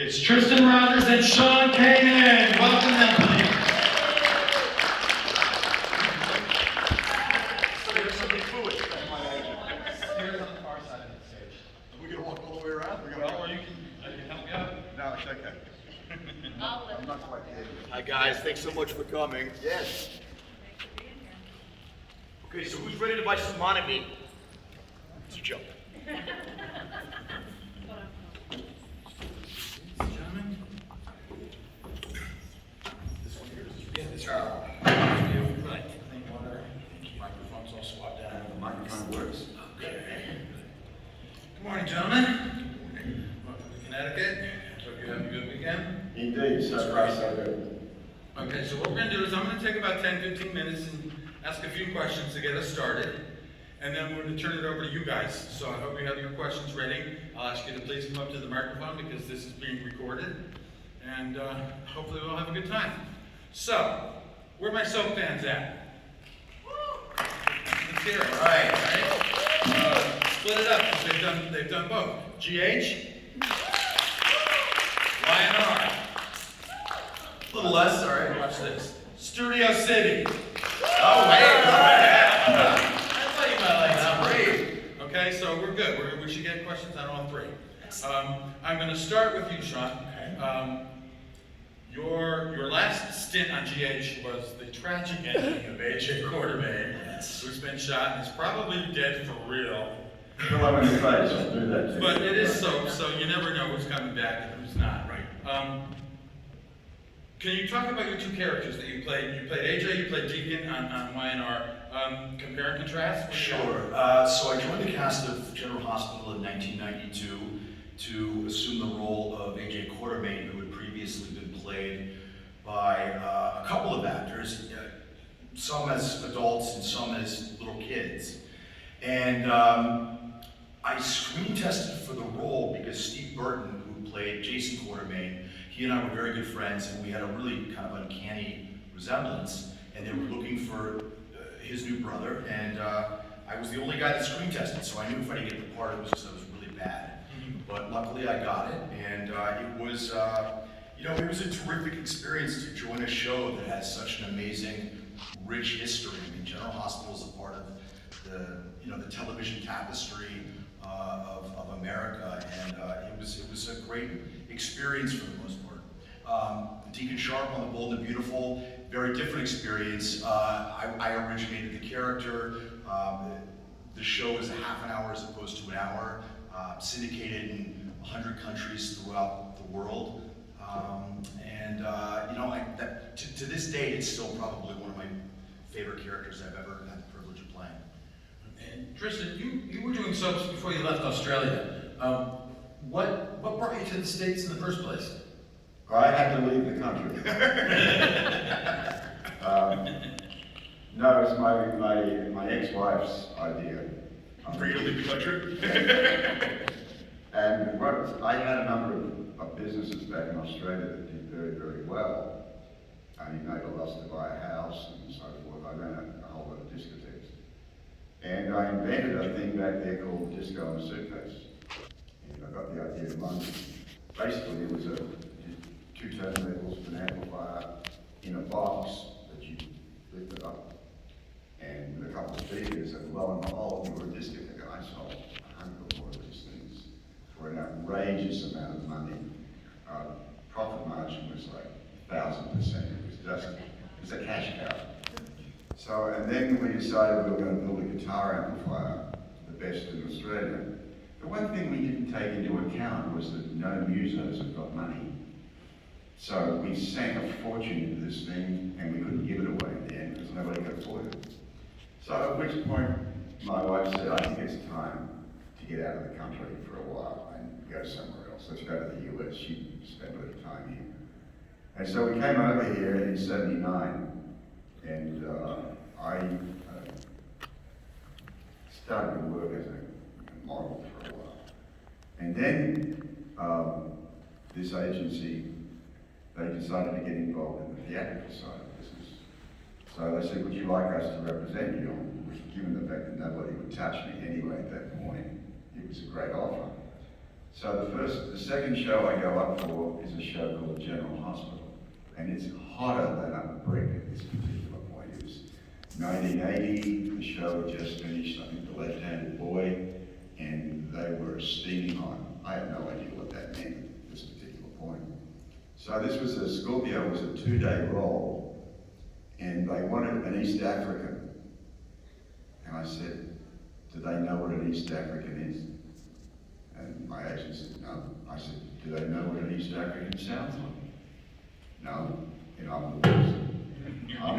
It's Tristan Rogers and Sean Kanan. Welcome them, please. There's something fluid. Here's on the far side of the stage. Are we going to walk all the way around? Well, or I can help you out. No, it's okay. I'm not quite there. Hi guys, thanks so much for coming. Yes. Okay, so who's ready to buy some money? It's a joke. Gentlemen? This one here is Yeah, this Charles. Right. Microphone's all swapped out. The microphone works. Okay. Good morning, gentlemen. Welcome to Connecticut. Hope you're having a good weekend. Indeed, so far so good. Okay, so what we're going to do is I'm going to take about 10-15 minutes and ask a few questions to get us started. And then we're going to turn it over to you guys. So I hope you have your questions ready. I'll ask you to please come up to the microphone because this is being recorded. And hopefully we'll have a good time. So, where are my soap fans at? Let's hear it. All right. Split it up because they've done both. GH? YNR? A little less, all right, watch this. Studio City. Oh, wait, I thought you might like that. Great. Okay, so we're good. We should get questions on all three. I'm going to start with you, Sean. Your last stint on GH was the tragic ending of AJ Quartermain, who's been shot and is probably dead for real. Well, I'm in the face, I'll do that too. But it is soap, so you never know who's coming back and who's not. Right. Can you talk about your two characters that you played? You played AJ, you played Deacon on YNR. Compare and contrast? Sure. So I joined the cast of General Hospital in 1992 to assume the role of AJ Quartermain, who had previously been played by a couple of actors, some as adults and some as little kids. And I screen tested for the role because Steve Burton, who played Jason Quartermain, he and I were very good friends, and we had a really kind of uncanny resemblance. And they were looking for his new brother, and I was the only guy that screen tested, so I knew if I didn't get the part, it was just I was really bad. But luckily, I got it, and it was, it was a terrific experience to join a show that has such an amazing, rich history. I mean, General Hospital is a part of the television tapestry of America, and it was a great experience for the most part. Deacon Sharp on The Bold and the Beautiful, very different experience. I originated the character. The show is a half an hour as opposed to an hour, syndicated in 100 countries throughout the world. To this date, it's still probably one of my favorite characters I've ever had the privilege of playing. And Tristan, you were doing soaps before you left Australia. What brought you to the States in the first place? I had to leave the country. No, it was my ex-wife's idea. For you to leave the country? And I had a number of businesses back in Australia that did very, very well. I enabled us to buy a house and so forth. I ran a whole lot of discotheques. And I invented a thing back there called Disco in a Suitcase. And I got the idea in London. Basically, it was two turntables with an amplifier in a box that you lifted up, and with a couple of speakers, and lo and behold, you were a discotheque. I sold 100 or more of these things for an outrageous amount of money. Profit margin was like 1,000%. It was a cash cow. So, and then we decided we were going to build a guitar amplifier, the best in Australia. The one thing we didn't take into account was that no musos have got money. So we sank a fortune into this thing, and we couldn't give it away in the end because nobody could afford it. So at which point my wife said, I think it's time to get out of the country for a while and go somewhere else. Let's go to the US. She spent a little time here. And so we came over here in '79, and I started to work as a model for a while. And then this agency, they decided to get involved in the theatrical side of the business. So they said, would you like us to represent you? Given the fact that nobody would touch me anyway at that point, it was a great offer. So the second show I go up for is a show called General Hospital, and it's hotter than a brick at this particular point. It was 1980, the show had just finished, I think, The Left-Handed Boy, and they were steaming hot. I had no idea what that meant at this particular point. So this was Scorpio was a 2-day roll, and they wanted an East African. And I said, do they know what an East African is? And my agent said, no. I said, do they know what an East African sounds like? No. And I'm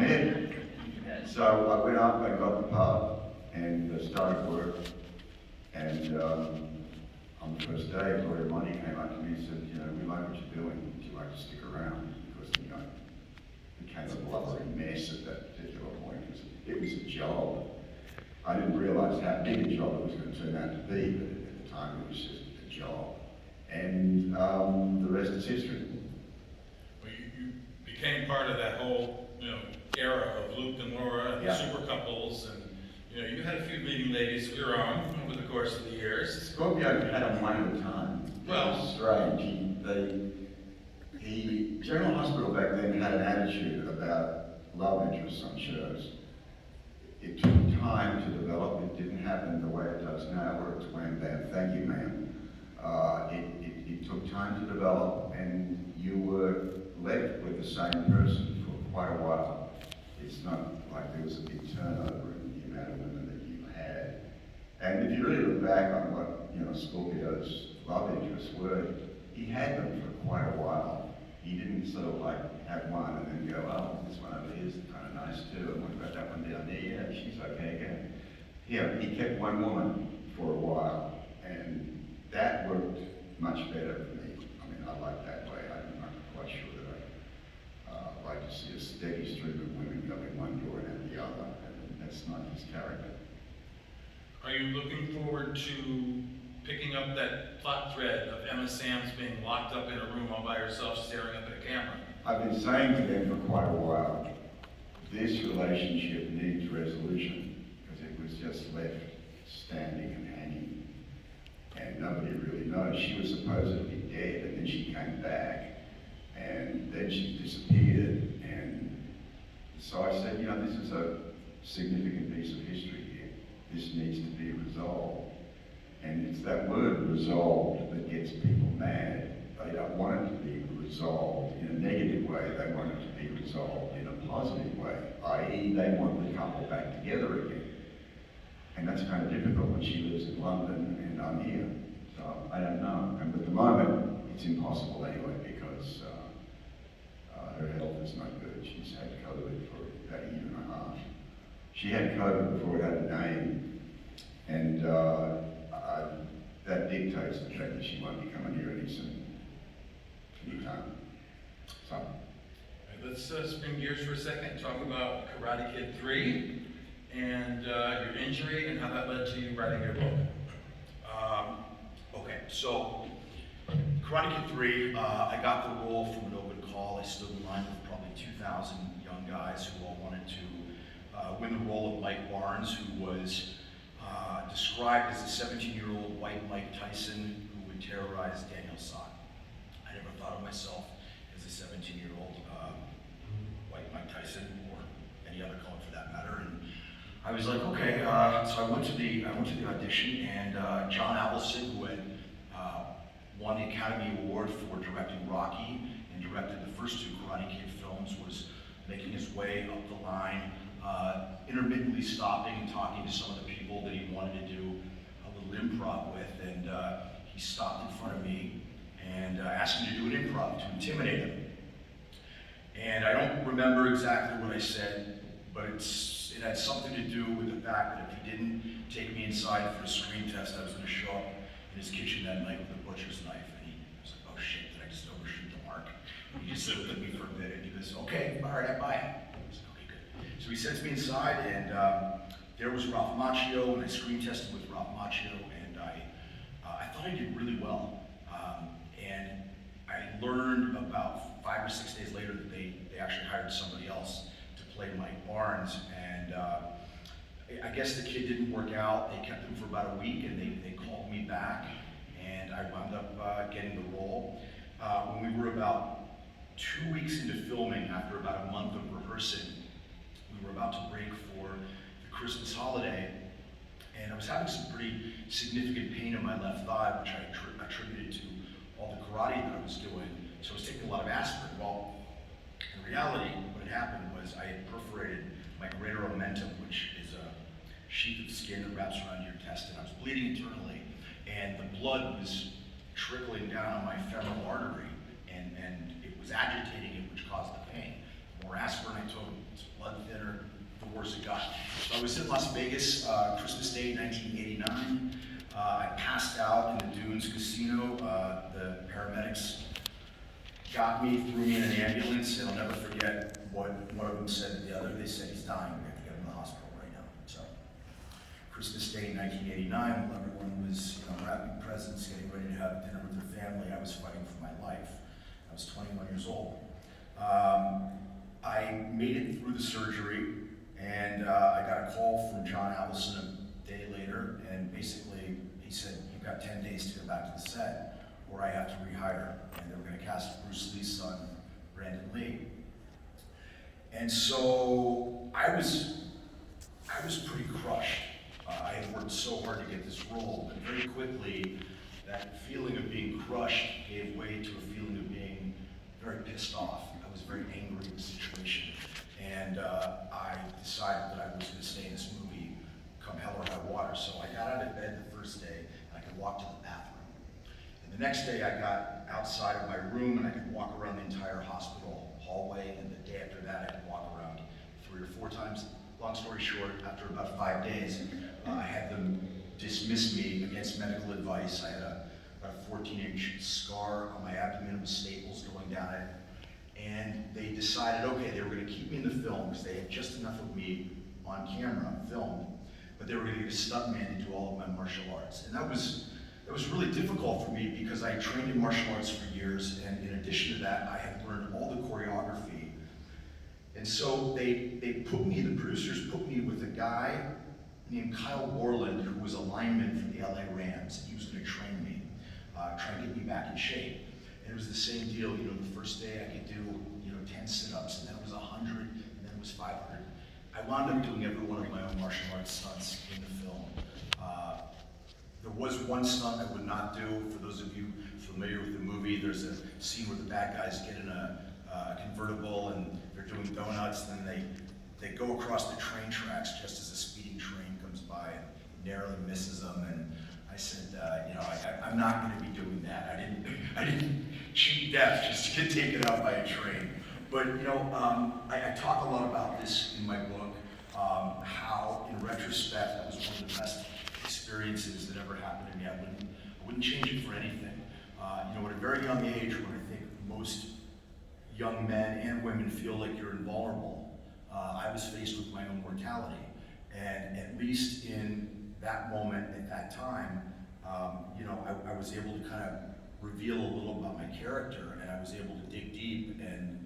in. So I went up, I got the part, and started work. And on the first day, Gloria Monty came up to me and said, you know, we like what you're doing. Would you like to stick around? Because, you know, it became a blubbery mess at that particular point. It was a job. I didn't realize how big a job it was going to turn out to be, but at the time it was just a job. And the rest is history. Well, you became part of that whole, era of Luke and Laura and the super couples, and you had a few leading ladies of your own over the course of the years. Scorpio had them one at a time. Well, it was strange. General Hospital back then had an attitude about love interests on shows. It took time to develop. It didn't happen the way it does now, where it's wham bam, thank you, ma'am. It took time to develop, and you were left with the same person for quite a while. It's not like there was a big turnover in the amount of women that you had. And if you really look back on what Scorpio's love interests were, he had them for quite a while. He didn't sort of like have one and then go, oh, this one over here is kind of nice too, and what about that one down there? Yeah, she's okay again. Yeah, he kept one woman for a while, and that worked much better for me. I mean, I like that way. I'm not quite sure that I like to see a steady stream of women go in one door and out the other, and that's not his character. Are you looking forward to picking up that plot thread of Emma Samms being locked up in a room all by herself staring up at a camera? I've been saying to them for quite a while, this relationship needs resolution, because it was just left standing and hanging, and nobody really knows. She was supposedly dead, and then she came back, and then she disappeared, and so I said, this is a significant piece of history here. This needs to be resolved. And it's that word resolved that gets people mad. They don't want it to be resolved in a negative way. They want it to be resolved in a positive way, i.e. they want the couple back together again. And that's kind of difficult when she lives in London and I'm here. So I don't know. And at the moment, it's impossible anyway, because her health is not good. She's had COVID for about a year and a half. She had COVID before it had a name. And that dictates the fact that she won't be coming here anytime. So. All right, let's spin gears for a second and talk about Karate Kid 3 and your injury and how that led to you writing your book. Okay, so Karate Kid 3, I got the role from an open call. I stood in line with probably 2,000 young guys who all wanted to win the role of Mike Barnes, who was described as a 17-year-old white Mike Tyson who would terrorize Daniel San. I never thought of myself as a 17-year-old white Mike Tyson, or any other color for that matter. And I was like, okay. So I went to the audition, and John Avildsen, who had won the Academy Award for directing Rocky and directed the first 2 Karate Kid films, was making his way up the line, intermittently stopping and talking to some of the people that he wanted to do a little improv with, and he stopped in front of me and asked me to do an improv to intimidate him. And I don't remember exactly what I said, but it had something to do with the fact that if he didn't take me inside for a screen test, I was going to show up in his kitchen that night with a butcher's knife. And he was like, oh shit, did I just overshoot the mark? And he just looked at me for a minute, and he goes, okay, all right, I buy it. So he sends me inside, and there was Ralph Macchio, and I screen tested with Ralph Macchio, and I thought I did really well. And I learned about 5 or 6 days later that they actually hired somebody else to play Mike Barnes, and I guess the kid didn't work out. They kept him for about a week, and they called me back, and I wound up when we were about 2 weeks into filming, after about a month of rehearsing, we were about to break for the Christmas holiday, and I was having some pretty significant pain in my left thigh, which I attributed to all the karate that I was doing. So I was taking a lot of aspirin. Well, in reality, what had happened was I had perforated my greater omentum, which is a sheath of skin that wraps around your intestine. I was bleeding internally, and the blood was trickling down on my femoral artery, and it was agitating it, which caused the pain. The more aspirin I took, it's blood thinner, the worse it got. So I was in Las Vegas, Christmas Day, 1989. I passed out in the Dunes Casino. The paramedics got me, threw me in an ambulance, and I'll never forget what one of them said to the other. They said, he's dying, we have to get him to the hospital right now. So, Christmas Day, 1989, while everyone was wrapping presents, getting ready to have dinner with their family, I was fighting for my life. I was 21 years old. I made it through the surgery, and I got a call from John Allison a day later, and basically he said, you've got 10 days to go back to the set, or I have to rehire. And they were going to cast Bruce Lee's son, Brandon Lee. And so I was pretty crushed. I had worked so hard to get this role, but very quickly, that feeling of being crushed gave way to a feeling of being very pissed off. I was very angry at the situation. And I decided that I was going to stay in this movie come hell or high water. So I got out of bed the first day, and I could walk to the bathroom. And the next day, I got outside of my room, and I could walk around the entire hospital hallway. And the day after that, I could walk around 3 or 4 times. Long story short, after about 5 days, I had them dismiss me against medical advice. I had about a 14-inch scar on my abdomen with staples going down it. And they decided, okay, they were going to keep me in the film because they had just enough of me on camera, filmed, but they were going to get a stuntman to do all of my martial arts. And that was really difficult for me because I trained in martial arts for years, and in addition to that, I had learned all the choreography. And so the producers put me with a guy named Kyle Borland, who was a lineman for the LA Rams, and he was going to train me, try and get me back in shape. And it was the same deal, the first day I could do, 10 sit-ups, and then it was 100, and then it was 500. I wound up doing every one of my own martial arts stunts in the film. There was one stunt I would not do. For those of you familiar with the movie, there's a scene where the bad guys get in a convertible and they're doing donuts, and then they go across the train tracks just as a speeding train comes by and narrowly misses them. And I said, I'm not going to be doing that. I didn't cheat death just to get taken out by a train. But I talk a lot about this in my book, how in retrospect that was one of the best experiences that ever happened to me. I wouldn't change it for anything. At a very young age, when I think most young men and women feel like you're invulnerable, I was faced with my own mortality. And at least in that moment, at that time, I was able to kind of reveal a little about my character, and I was able to dig deep and,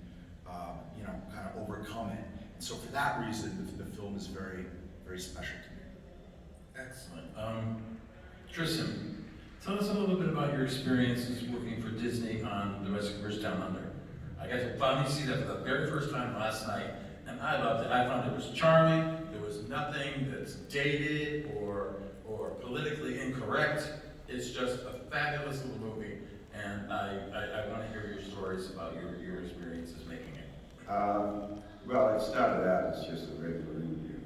kind of overcome it. And so for that reason, the film is very, very special to me. Excellent. Tristan, tell us a little bit about your experiences working for Disney on The Rescuers Down Under. I got to finally see that for the very first time last night, and I loved it. I found it was charming. There was nothing that's dated or politically incorrect. It's just a fabulous little movie, and I want to hear your stories about your experiences making it. Well, it started out as just a regular interview,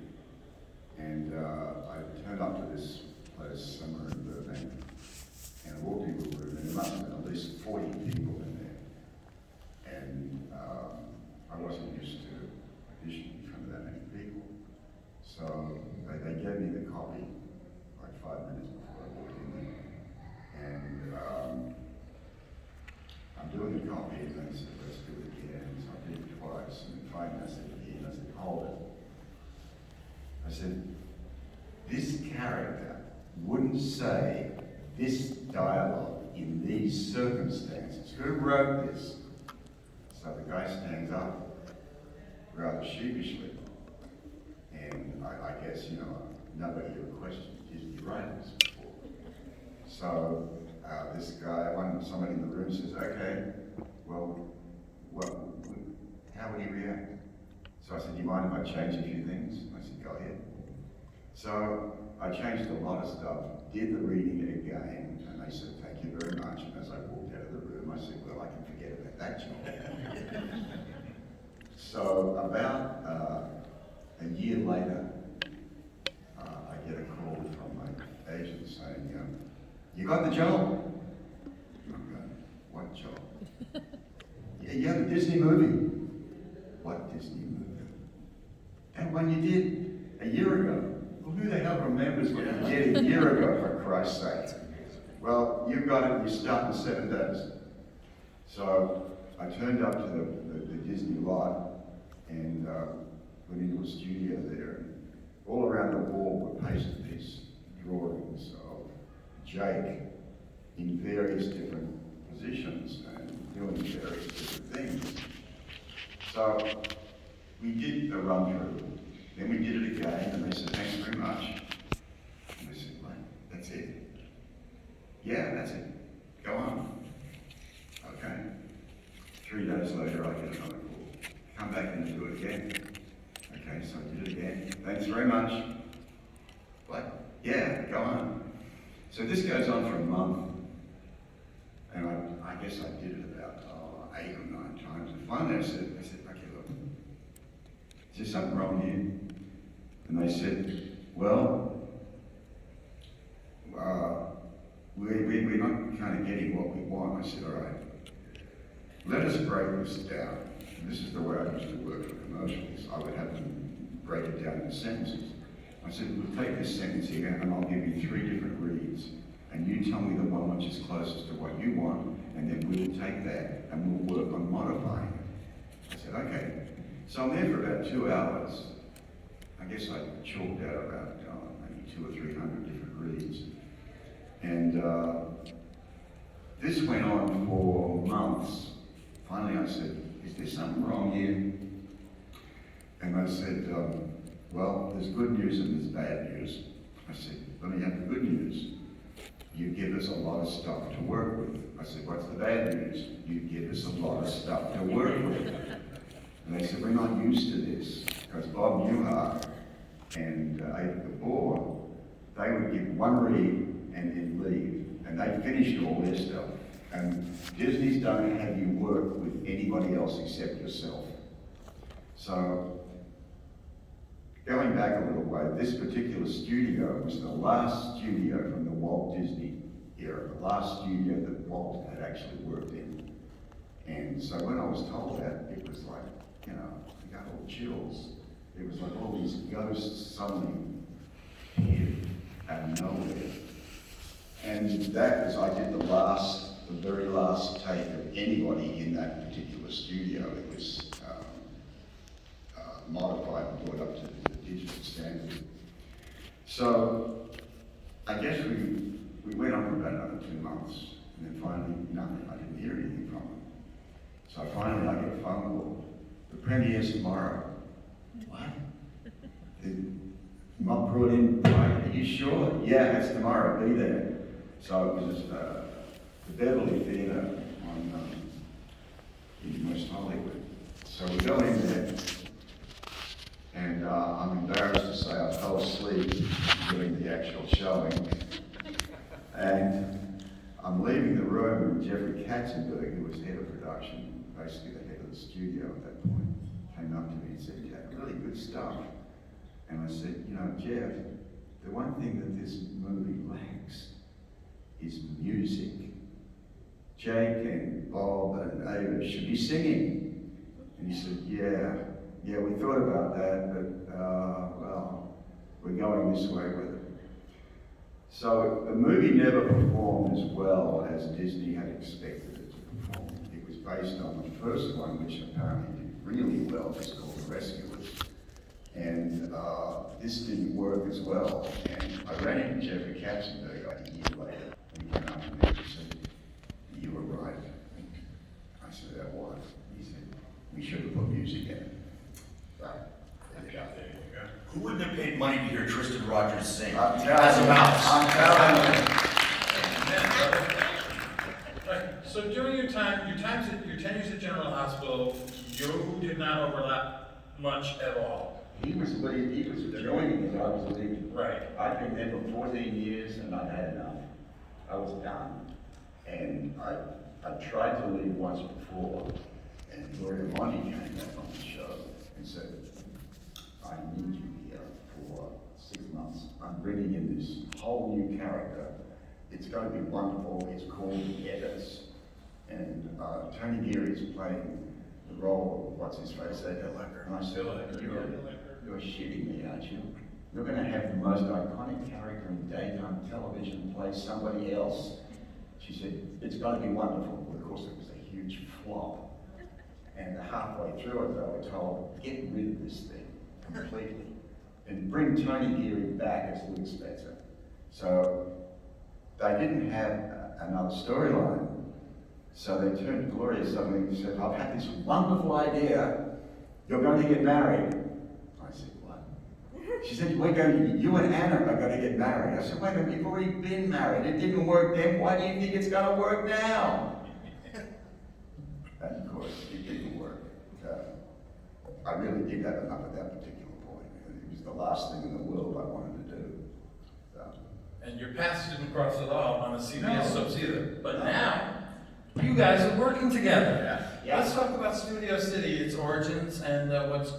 and I turned up to this place somewhere in Burbank, and I walked into a room, and there must have been at least 40 people in there, and I wasn't used to auditioning in front of that many people, so they gave me the copy like 5 minutes before I walked in there, and I'm doing the copy, and they said, let's do it again. So I did it twice, and then finally I said again, I said, hold it. I said, this character wouldn't say this dialogue in these circumstances. Who wrote this? So the guy stands up rather sheepishly, and I guess, nobody ever questioned Disney writers before. So this guy, somebody in the room says, okay, well, how would he react? So I said, do you mind if I change a few things? I said, go ahead. So I changed a lot of stuff, did the reading again, and they said, thank you very much. And as I walked out of the room, I said, well, I can forget about that job. So about a year later, I get a call from my agent saying, you got the job? I'm going, what job? Yeah, the Disney movie. What Disney movie? And when you did a year ago. Well, who the hell remembers what you did a year ago, for Christ's sake? Well, you've got it, you start in 7 days. So I turned up to the Disney lot and went into a studio there. And all around the wall were pasted these drawings of Jake in various different positions and doing various different things. So we did a run through, then we did it again, and they said, thanks very much. And I said, what? That's it? Yeah, that's it. Go on. Okay. 3 days later, I get another call. Come back and do it again. Okay, so I did it again. Thanks very much. What? Yeah, go on. So this goes on for a month, and I guess I did it about 8 or 9 times. And finally I said, okay, look, is there something wrong here? And they said, well, we're not kind of getting what we want. I said, all right, let us break this down. And this is the way I used to work for commercials. I would have them break it down into sentences. I said, we'll take this sentence here and I'll give you 3 different reads. And you tell me the one which is closest to what you want, and then we'll take that and we'll work on modifying it. I said, okay. So I'm there for about 2 hours. I guess I chalked out about maybe 200 or 300 different reads. And this went on for months. Finally I said, is there something wrong here? And I said, well, there's good news and there's bad news. I said, let me have the good news. You give us a lot of stuff to work with. I said, what's the bad news? You give us a lot of stuff to work with. And they said, we're not used to this. Because Bob Newhart and Ava Gabor, they would give one read and then leave. And they finished all their stuff. And Disney's don't have you work with anybody else except yourself. So, going back a little way, this particular studio was the last studio from the Walt Disney era, the last studio that Walt had actually worked in. And so when I was told that, it was like, you know, I got all chills. It was like all these ghosts suddenly appeared out of nowhere. And that was, I did the very last take of anybody in that particular studio. It was modified and brought up to the digital standard. So I guess we went on for about another 2 months, and then finally nothing. I didn't hear anything from them. So finally I get a phone call. The premiere's tomorrow. What? Not brought in, are you sure? Yeah, it's tomorrow, be there. So it was the Beverly Theatre in West Hollywood. So we go in there, and I'm embarrassed to say I fell asleep during the actual showing. And I'm leaving the room, and Jeffrey Katzenberg, who was head of production, basically the head of the studio at that point, came up to me and said, "Jack, really good stuff." And I said, you know, Jeff, the one thing that this movie lacks is music. Jake and Bob and Ava should be singing. And he said, yeah, we thought about that, but, well, we're going this way with it. So the movie never performed as well as Disney had expected it to perform. It was based on the first one, which apparently did really well, it's called The Rescuers. And this didn't work as well. And I ran into Jeffrey Katzenberg like a year later. And he came up to me and said, "You were right." And I said, "That was." He said, "We should have put music in it." Right. There you go. Who wouldn't have paid money to hear Tristan Rogers sing I'm as a mouse? I'm telling you. So during your tenures at General Hospital, you did not overlap much at all. He was joining as I was leaving. Right. I'd been there for 14 years and I'd had enough. I was done. And I tried to leave once before, and Gloria Monty came back on the show and said, I need you here for 6 months. I'm bringing in this whole new character. It's going to be wonderful. It's called Evans. And Tony Geary's playing the role of what's his face, Ed Lecker. And I said, you're shitting me, aren't you? You're going to have the most iconic character in daytime television play somebody else. She said, it's going to be wonderful. Well, of course, it was a huge flop. And halfway through it, they were told, get rid of this thing completely and bring Tony Geary back as Luke Spencer. So they didn't have another storyline. So they turned to Gloria suddenly and said, I've had this wonderful idea. You're going to get married. I said, what? She said, you and Anna are going to get married. I said, wait a minute, you've already been married. It didn't work then. Why do you think it's going to work now? And of course, it didn't work. I really did have enough at that particular point. It was the last thing in the world I wanted to do. So. And your paths didn't cross at all on the CBS No. soaps either. But now, you guys are working together. Yeah. Let's talk about Studio City, its origins, and what's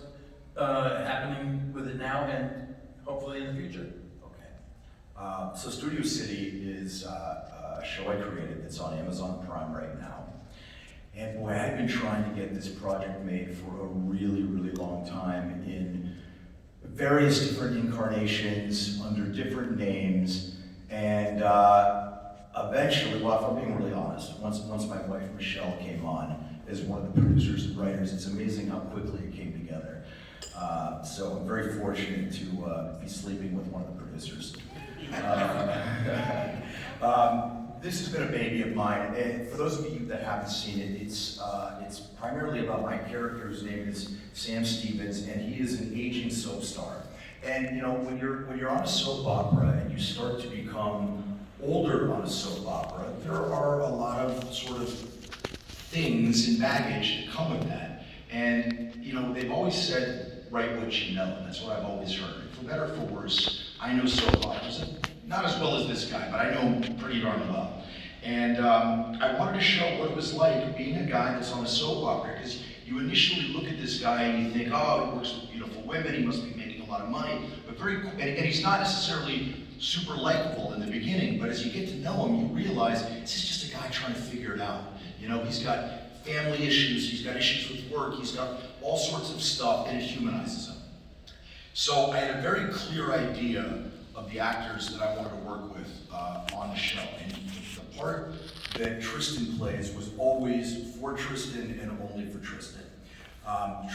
happening with it now and hopefully in the future. Okay. So Studio City is a show I created that's on Amazon Prime right now. And boy, I've been trying to get this project made for a really, really long time in various different incarnations, under different names, and eventually, well, if I'm being really honest, once my wife Michelle came on as one of the producers and writers, it's amazing how quickly it came together. So I'm very fortunate to be sleeping with one of the producers. This has been a baby of mine, and for those of you that haven't seen it, it's primarily about my character, whose name is Sam Stevens, and he is an aging soap star. And you know, when you're on a soap opera and you start to become older on a soap opera, there are a lot of sort of things and baggage that come with that. And you know, they've always said, write what you know, and that's what I've always heard. For better or for worse, I know soap operas. Not as well as this guy, but I know him pretty darn well. And I wanted to show what it was like being a guy that's on a soap opera, because you initially look at this guy and you think, oh, he works with beautiful women, he must be making a lot of money, but and he's not necessarily super likable in the beginning, but as you get to know him, you realize this is just a guy trying to figure it out. You know, he's got family issues, he's got issues with work, he's got all sorts of stuff, and it humanizes him. So I had a very clear idea of the actors that I wanted to work with on the show. And the part that Tristan plays was always for Tristan and only for Tristan.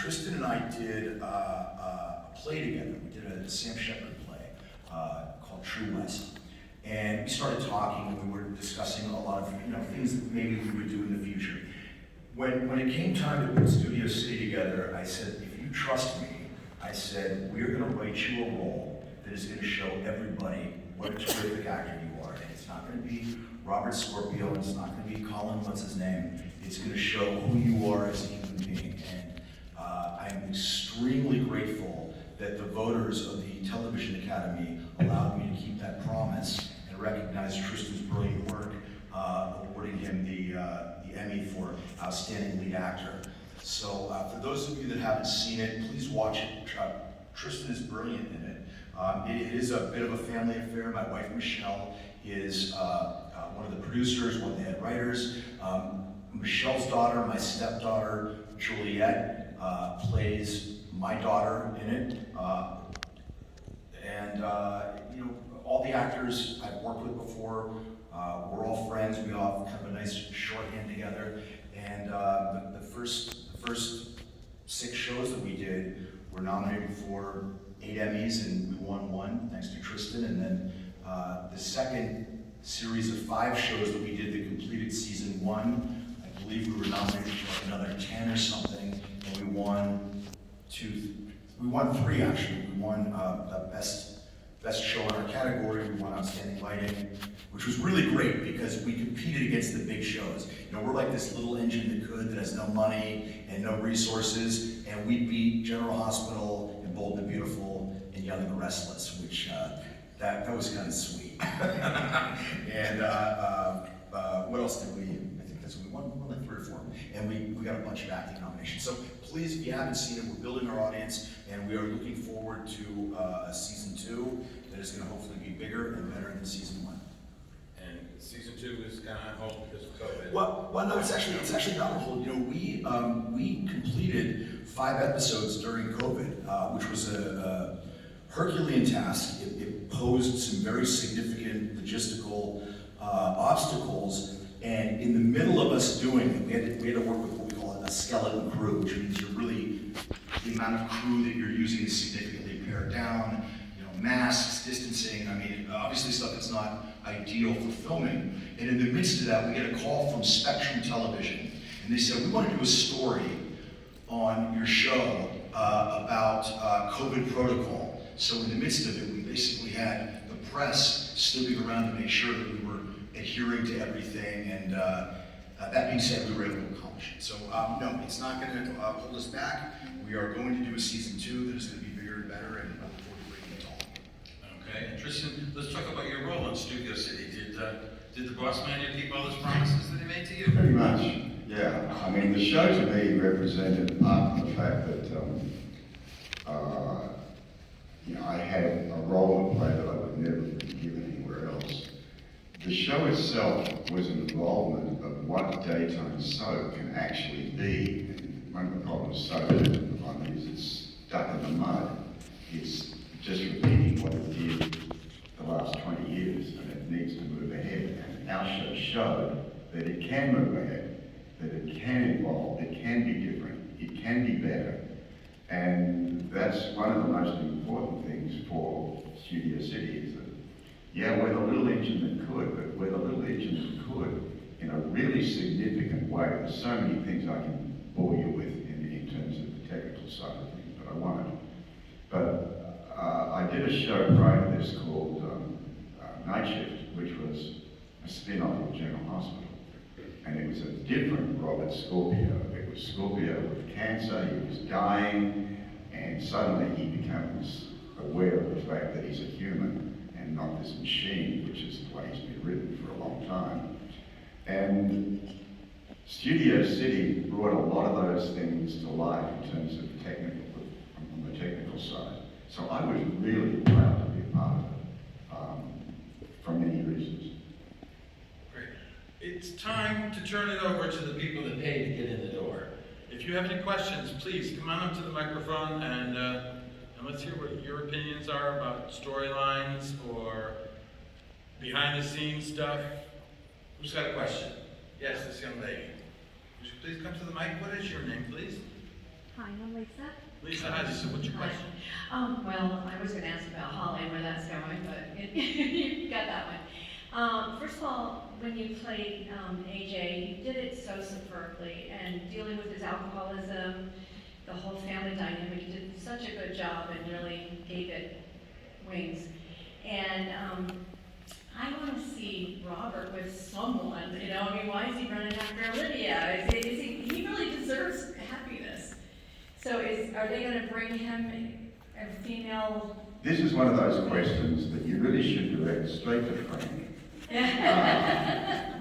Tristan and I did a play together. We did a Sam Shepard play called True West. And we started talking and we were discussing a lot of things that maybe we would do in the future. When it came time to put Studio City together, I said, if you trust me, I said, we're going to write you a role that is going to show everybody what a terrific actor you are. And it's not going to be Robert Scorpio, and it's not going to be Colin, what's his name. It's going to show who you are as a human being. And I'm extremely grateful that the voters of the Television Academy allowed me to keep that promise and recognize Tristan's brilliant work, awarding him the Emmy for Outstanding Lead Actor. So for those of you that haven't seen it, please watch it. Tristan is brilliant in it. It is a bit of a family affair. My wife Michelle is one of the producers, one of the head writers. Michelle's daughter, my stepdaughter Juliet, plays my daughter in it. And all the actors I've worked with before, we're all friends. We all have kind of a nice shorthand together. And the first 6 shows that we did were nominated for 8 Emmys, and we won 1, thanks to Tristan. And then the second series of 5 shows that we did that completed season 1, I believe we were nominated for like another 10 or something, and we won 3 actually. We won best show in our category, we won outstanding lighting, which was really great because we competed against the big shows. You know, we're like this little engine that has no money and no resources, and we beat General Hospital and Bold and Beautiful and Young and the Restless, which that was kind of sweet. And what else did we? I think we won like 3 or 4, and we got a bunch of acting nominations. So please, if you haven't seen it, we're building our audience, and we are looking forward to a season 2 that is going to hopefully be bigger and better than season 1. And season 2 is kind of on hold because of COVID. Well, no, it's actually not on hold. You know, we completed 5 episodes during COVID, which was a Herculean task. It posed some very significant logistical obstacles, and in the middle of us doing it, we had to work with what we call a skeleton crew, which means the amount of crew that you're using is significantly pared down. You know, masks, distancing. I mean, obviously stuff that's not ideal for filming. And in the midst of that, we get a call from Spectrum Television, and they said, we want to do a story on your show about COVID protocol. So in the midst of it, we basically had the press snooping around to make sure that we were adhering to everything, and that being said, we were able to accomplish it. So no, it's not going to hold us back. We are going to do a season 2 that is going to be bigger and better, and I look forward to bringing it to all. Okay, and Tristan, let's talk about your role in Studio City. Did the boss man keep all his promises that he made to you? Pretty much, yeah. I mean, the show to me represented part of the fact that, you know, I had a role to play that I would never be given anywhere else. The show itself was an involvement of what daytime soap can actually be. And one of the problems soap is it's stuck in the mud. It's just repeating what it did the last 20 years, and it needs to move ahead. And our show showed that it can move ahead, that it can evolve, it can be different, it can be better. And that's one of the most important things for Studio City is that, yeah, we're the little engine that could, but we're the little engine that could in a really significant way. There's so many things I can bore you with in terms of the technical side of things, but I won't. But I did a show prior to this called Night Shift, which was a spin-off of General Hospital. And it was a different Robert Scorpio. It was Scorpio with cancer, he was dying, and suddenly he becomes aware of the fact that he's a human and not this machine, which is the way he's been written for a long time. And Studio City brought a lot of those things to life in terms of on the technical side. So I was really proud to be a part of it, for many reasons. Great. It's time to turn it over to the people that pay to get in the door. If you have any questions, please come on up to the microphone and let's hear what your opinions are about storylines or behind the scenes stuff. Who's got a question? Yes, this young lady. Would you please come to the mic? What is your name, please? Hi, I'm Lisa. Lisa, hi. So what's your question? Well, I was going to ask about Holly and where that's going, but you got that one. First of all, when you played AJ, you did it so superbly, and dealing with his alcoholism, the whole family dynamic, you did such a good job and really gave it wings. And I want to see Robert with someone, you know, I mean, why is he running after Olivia? He really deserves happiness. So are they going to bring him a female? This is one of those questions that you really should direct straight to Frank.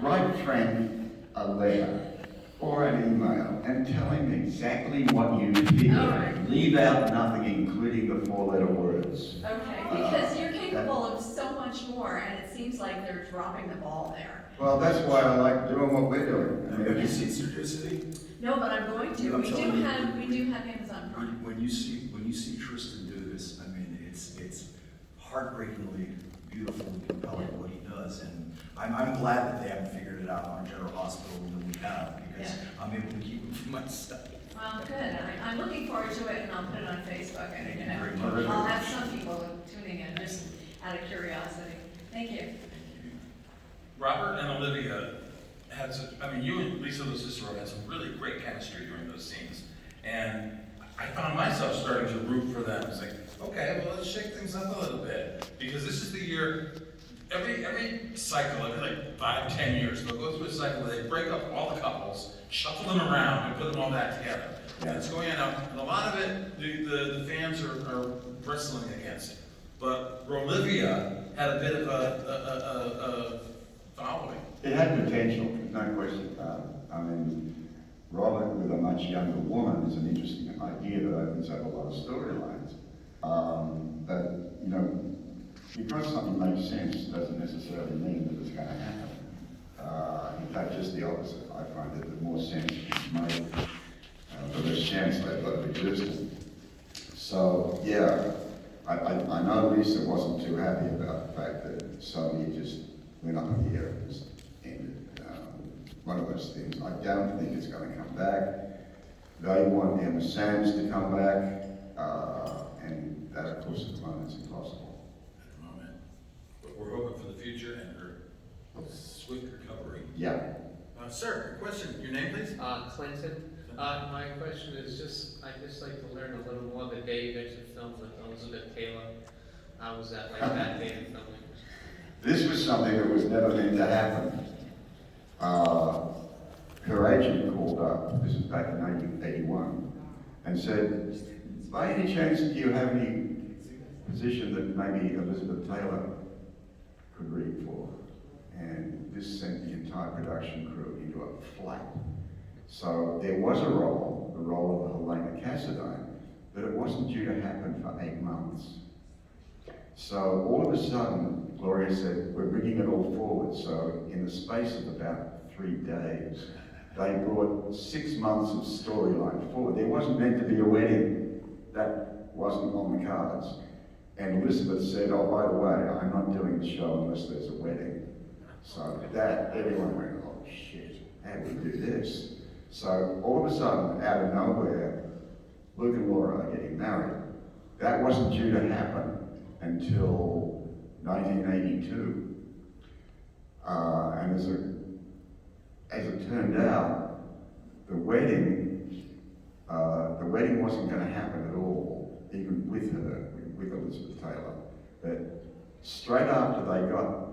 Write Frank a letter or an email and tell him exactly what you feel. Right. Leave out nothing, including the 4-letter words. Okay, because you're capable of so much more, and it seems like they're dropping the ball there. Well, that's why I like doing what we're doing. I mean, Have you seen Studio City? No, but I'm going to. I'm We telling do you, have Amazon Prime. When you see Tristan do this, I mean, it's heartbreakingly beautiful and compelling what he does, and I'm glad that they haven't figured it out on General Hospital than we have, because I'm able to keep it for myself. Well, good. I'm looking forward to it, and I'll put it on Facebook, and you Great. know, I'll have some people tuning in just out of curiosity. Thank you. Robert and Olivia you and Lisa Luciero had some really great chemistry during those scenes. And I found myself starting to root for them. It's like, okay, well, let's shake things up a little bit. Because this is the year, every cycle, every like 5-10 years, they'll go through a cycle where they break up all the couples, shuffle them around, and put them all back together. And it's going on, and a lot of it, the fans are wrestling against. But Rolivia had a bit of a following. It had potential, no question about it. I mean, Robert with a much younger woman is an interesting idea that opens up a lot of storylines. But, you know, because something makes sense doesn't necessarily mean that it's going to happen. In fact, just the opposite. I find that the more sense it's made, the less chance they've got of existing. So, yeah, I know Lisa wasn't too happy about the fact that Sony just went up in the air and just ended. One of those things. I don't think it's going to come back. They want Emma Sands to come back, and that, of course, at the moment is impossible. At the moment. But we're hoping for the future and her swift recovery. Yeah. Sir, question. Your name, please? Clinton. My question is I'd just like to learn a little more the day you mentioned films with Elizabeth Taylor. How was that like that day of filming? This was something that was never meant to happen. Her agent called up, this was back in 1981, and said, by any chance do you have any position that maybe Elizabeth Taylor could read for? And this sent the entire production crew into a flat. So there was a role, the role of Helena Cassadine, but it wasn't due to happen for 8 months. So all of a sudden, Gloria said, we're bringing it all forward. So in the space of about 3 days, they brought 6 months of storyline forward. There wasn't meant to be a wedding. That wasn't on the cards. And Elizabeth said, oh, by the way, I'm not doing the show unless there's a wedding. So that, everyone went, oh shit, how do we do this? So all of a sudden, out of nowhere, Luke and Laura are getting married. That wasn't due to happen until 1982. And as it turned out, the wedding wasn't going to happen at all, even with her, with Elizabeth Taylor. But straight after they got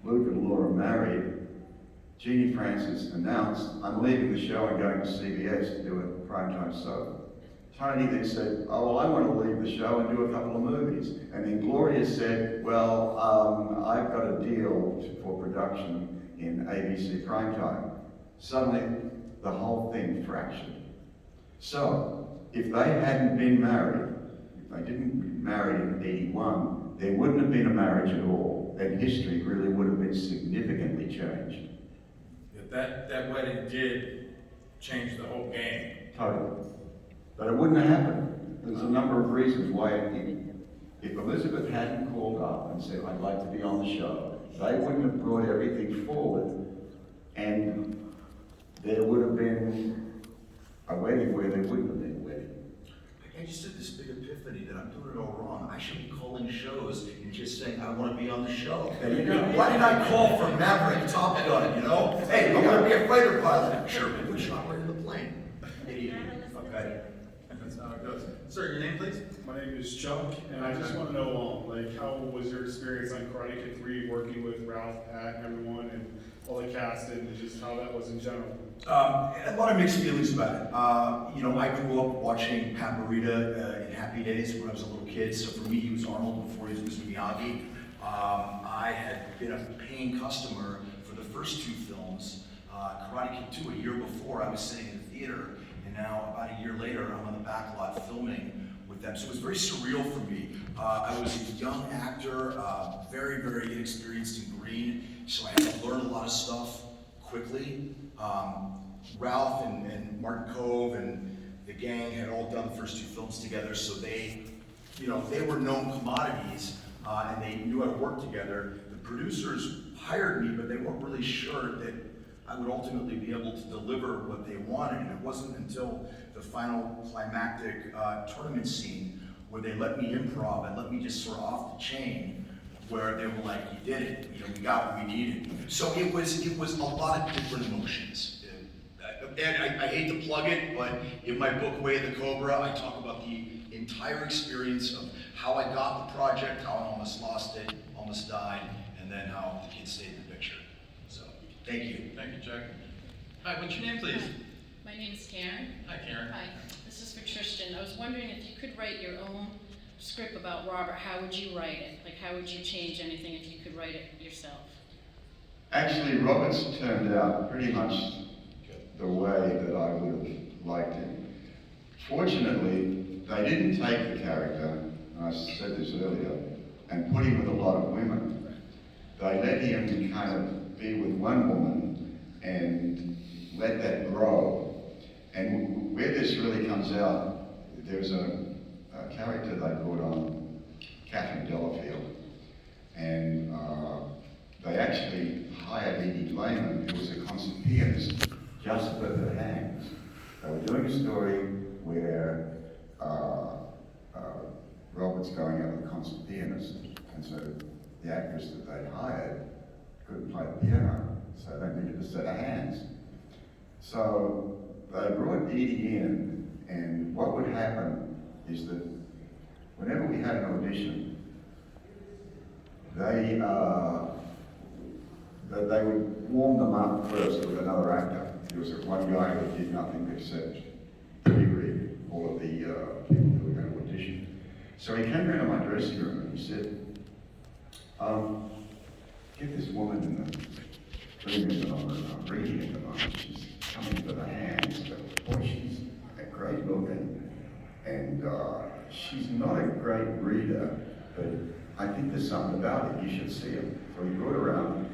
Luke and Laura married, Jeannie Francis announced, I'm leaving the show and going to CBS to do a primetime soap. Tony then said, oh, well, I want to leave the show and do a couple of movies. And then Gloria said, well, I've got a deal for production in ABC primetime. Suddenly, the whole thing fractured. So, if they hadn't been married, if they didn't get married in 81, there wouldn't have been a marriage at all, and history really would have been significantly changed. That wedding did change the whole game. Totally. But it wouldn't have happened. There's a number of reasons why it didn't. If Elizabeth hadn't called up and said, I'd like to be on the show, they wouldn't have brought everything forward, and there would have been a wedding where there wouldn't have been a wedding. I just had this big epiphany that I'm doing it all wrong. I should be calling shows and just saying, I want to be on the show. There you go. Why did I call for Maverick Top Gun, you know? Hey, I want to be a fighter pilot. Sure, but which operated the plane? Idiot. Okay. That's how it goes. Sir, your name, please? My name is Chuck, and I just want to know, like, how was your experience on Karate Kid 3, working with Ralph, Pat, and everyone, and all the cast, and just how that was in general? A lot of mixed feelings about it. You know, I grew up watching Pat Morita in Happy Days when I was a little kid, so for me he was Arnold before he was Mr. Miyagi. I had been a paying customer for the first 2 films. Karate Kid 2, a year before, I was sitting in the theater, and now about a year later I'm on the back lot filming with them. So it was very surreal for me. I was a young actor, very, very inexperienced in green, so I had to learn a lot of stuff quickly. Ralph and Martin Cove and the gang had all done the first 2 films together, so they, you know, they were known commodities, and they knew how to work together. The producers hired me, but they weren't really sure that I would ultimately be able to deliver what they wanted, and it wasn't until the final climactic tournament scene where they let me improv and let me just sort of off the chain, where they were like, you did it, you know, we got what we needed. So it was a lot of different emotions. And I hate to plug it, but in my book, Way of the Cobra, I talk about the entire experience of how I got the project, how I almost lost it, almost died, and then how the kids stayed in the picture. So, thank you. Thank you, Jack. Hi, what's your name, please? My name is Karen. Hi, Karen. Hi, this is for Tristan. I was wondering if you could write your own script about Robert, how would you write it? Like, how would you change anything if you could write it yourself? Actually, Robert's turned out pretty much the way that I would have liked him. Fortunately, they didn't take the character, and I said this earlier, and put him with a lot of women. They let him kind of be with one woman and let that grow. And where this really comes out, there's a character they brought on, Catherine Delafield, and they actually hired Edie Lehman, who was a concert pianist, just for her hands. They were doing a story where Robert's going out with a concert pianist, and so the actress that they hired couldn't play the piano, so they needed a set of hands. So they brought Edie in, and what would happen is that whenever we had an audition, they would warm them up first with another actor. There was one guy who did nothing except reread all of the people who were going to audition. So he came around to my dressing room and he said, get this woman in the room that I'm reading at the moment. She's coming for the hands, but boy, she's a great looking. And she's not a great reader, but I think there's something about it. You should see her. So he brought her around,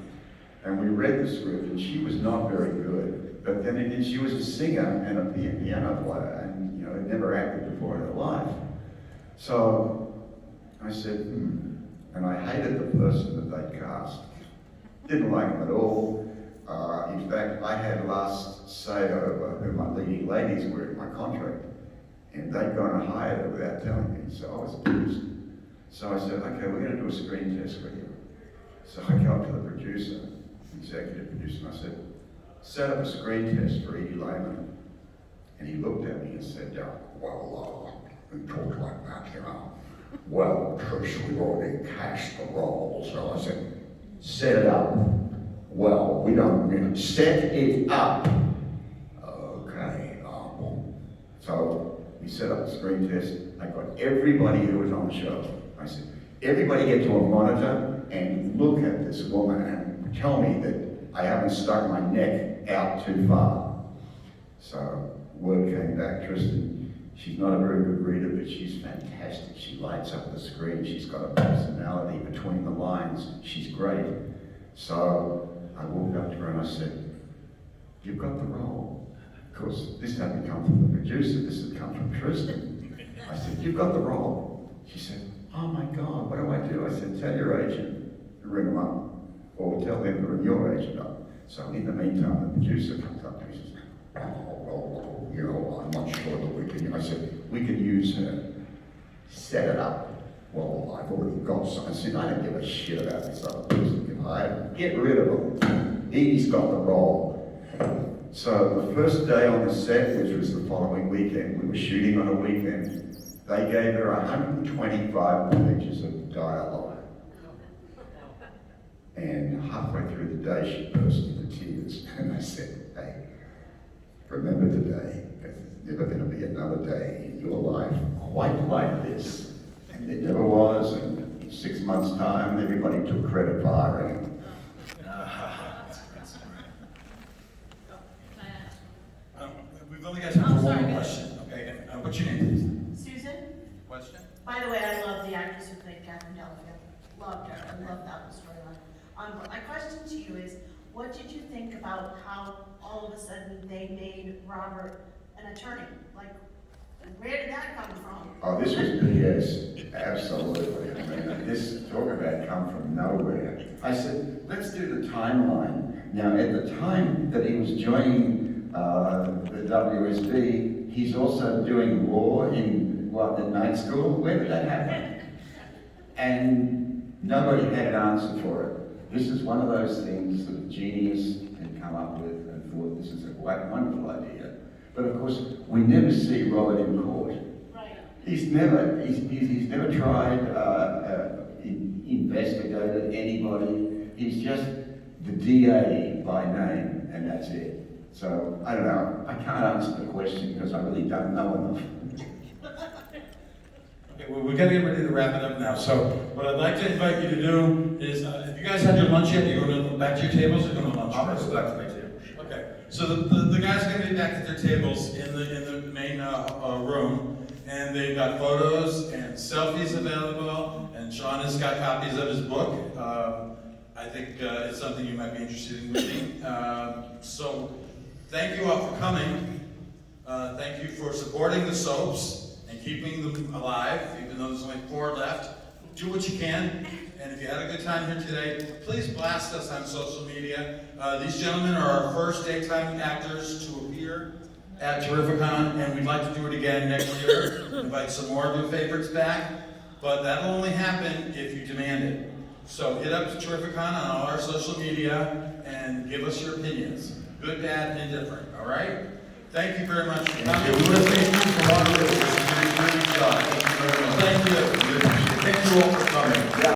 and we read the script, and she was not very good. But then again, she was a singer and a piano player, and had never acted before in her life. So I said, and I hated the person that they cast. Didn't like him at all. In fact, I had last say over who my leading ladies were in my contract, and they'd gone and hired her without telling me, so I was pissed. So I said, okay, we're going to do a screen test for you. So I go up to the producer, executive producer, and I said, set up a screen test for Edie Lehman. And he looked at me and said, we talk like that, Well, Trish, we've already cast the role. So I said, set it up. Well, we don't set it up. Okay. So we set up the screen test. I got everybody who was on the show. I said, everybody get to a monitor and look at this woman and tell me that I haven't stuck my neck out too far. So word came back, Tristan, she's not a very good reader, but she's fantastic. She lights up the screen. She's got a personality between the lines. She's great. So I walked up to her and I said, you've got the role. Of course, this hadn't come from the producer, this had come from Tristan. I said, you've got the role. She said, oh my God, what do I do? I said, tell your agent to ring them up, or tell them to ring your agent up. So in the meantime, the producer comes up to me and says, I'm not sure that we can. I said, we can use her. Set it up. Well, I've already got some. I said, I don't give a shit about this other person you hired. Get rid of him. Edie's got the role. So the first day on the set, which was the following weekend, we were shooting on a weekend, they gave her 125 pages of dialogue. And halfway through the day, she burst into tears. And I said, hey, remember today, because there's never going to be another day in your life quite like this. And there never was, and in 6 months' time, everybody took credit for hiring him. We've only got time for one more question. Okay, what's your name, please? Susan? Question? By the way, I love the actress who played Catherine Delafield. Loved her. I loved that storyline. But my question to you is, what did you think about how all of a sudden they made Robert an attorney? Like, where did that come from? Oh, this was BS. Absolutely. I mean, this talk about come from nowhere. I said, let's do the timeline. Now, at the time that he was joining the WSB, he's also doing law in, the night school? Where did that happen? And nobody had an answer for it. This is one of those things that a genius can come up with and thought this is a quite wonderful idea. But of course, we never see Robert in court. Right. He's never tried, investigated anybody. He's just the DA by name, and that's it. So, I don't know, I can't answer the question because I really don't know enough. Okay, well, we gotta get ready to wrap it up now. So, what I'd like to invite you to do is, if you guys had your lunch yet, you're going back to your tables, or going to lunch? I'm gonna go back to my table. Okay, so the guys are gonna be back at their tables in the main room, and they've got photos and selfies available, and Sean has got copies of his book. I think it's something you might be interested in reading. So, thank you all for coming. Thank you for supporting the soaps and keeping them alive, even though there's only 4 left. Do what you can, and if you had a good time here today, please blast us on social media. These gentlemen are our first daytime actors to appear at TerrifiCon, and we'd like to do it again next year. Invite some more of your favorites back, but that'll only happen if you demand it. So hit up to TerrifiCon on all our social media and give us your opinions, good, bad, and indifferent, all right? Thank you very much for coming.